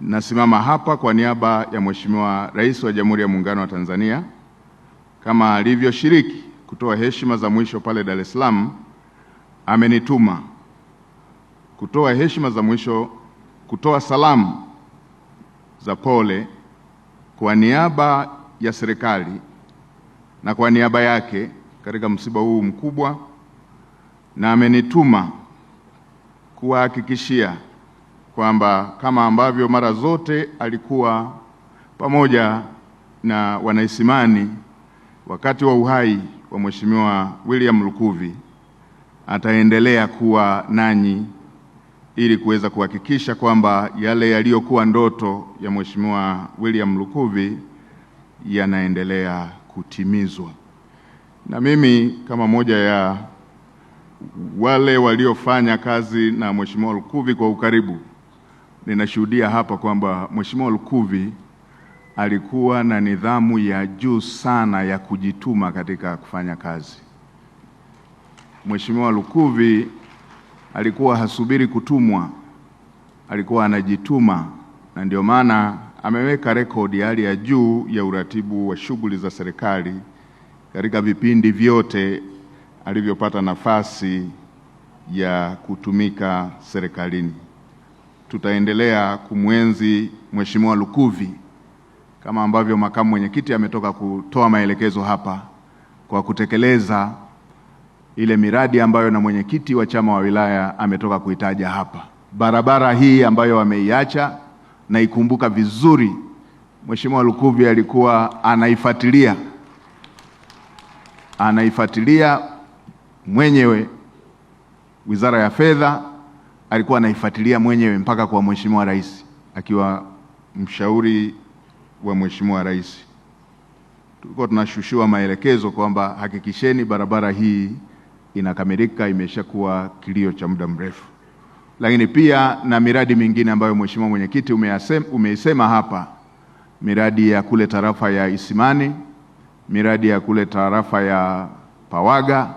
Nasimama hapa kwa niaba ya Mheshimiwa Rais wa Jamhuri ya Muungano wa Tanzania, kama alivyoshiriki kutoa heshima za mwisho pale Dar es Salaam. Amenituma kutoa heshima za mwisho, kutoa salamu za pole kwa niaba ya serikali na kwa niaba yake katika msiba huu mkubwa, na amenituma kuwahakikishia kwamba kama ambavyo mara zote alikuwa pamoja na wanaisimani wakati wa uhai wa Mheshimiwa William Lukuvi, ataendelea kuwa nanyi ili kuweza kuhakikisha kwamba yale yaliyokuwa ndoto ya Mheshimiwa William Lukuvi yanaendelea kutimizwa. Na mimi kama moja ya wale waliofanya kazi na Mheshimiwa Lukuvi kwa ukaribu, ninashuhudia hapa kwamba Mheshimiwa Lukuvi alikuwa na nidhamu ya juu sana ya kujituma katika kufanya kazi. Mheshimiwa Lukuvi alikuwa hasubiri kutumwa, alikuwa anajituma, na ndio maana ameweka rekodi ya hali ya juu ya uratibu wa shughuli za serikali katika vipindi vyote alivyopata nafasi ya kutumika serikalini. Tutaendelea kumwenzi Mheshimiwa Lukuvi kama ambavyo makamu mwenyekiti ametoka kutoa maelekezo hapa, kwa kutekeleza ile miradi ambayo na mwenyekiti wa chama wa wilaya ametoka kuitaja hapa. Barabara hii ambayo ameiacha na ikumbuka vizuri, Mheshimiwa Lukuvi alikuwa anaifuatilia mwenyewe. Wizara ya Fedha alikuwa anaifuatilia mwenyewe mpaka kwa Mheshimiwa Rais, akiwa mshauri wa Mheshimiwa Rais. Tulikuwa tunashushiwa maelekezo kwamba hakikisheni barabara hii inakamilika, imeshakuwa kilio cha muda mrefu. Lakini pia na miradi mingine ambayo Mheshimiwa Mwenyekiti umeisema hapa, miradi ya kule tarafa ya Isimani, miradi ya kule tarafa ya Pawaga,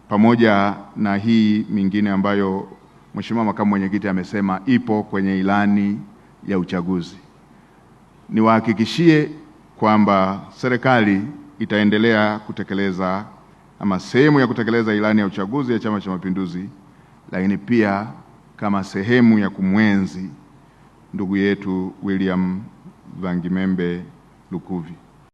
pamoja na hii mingine ambayo Mheshimiwa Makamu Mwenyekiti amesema ipo kwenye ilani ya uchaguzi. Niwahakikishie kwamba serikali itaendelea kutekeleza ama sehemu ya kutekeleza ilani ya uchaguzi ya Chama cha Mapinduzi, lakini pia kama sehemu ya kumwenzi ndugu yetu William Vangimembe Lukuvi.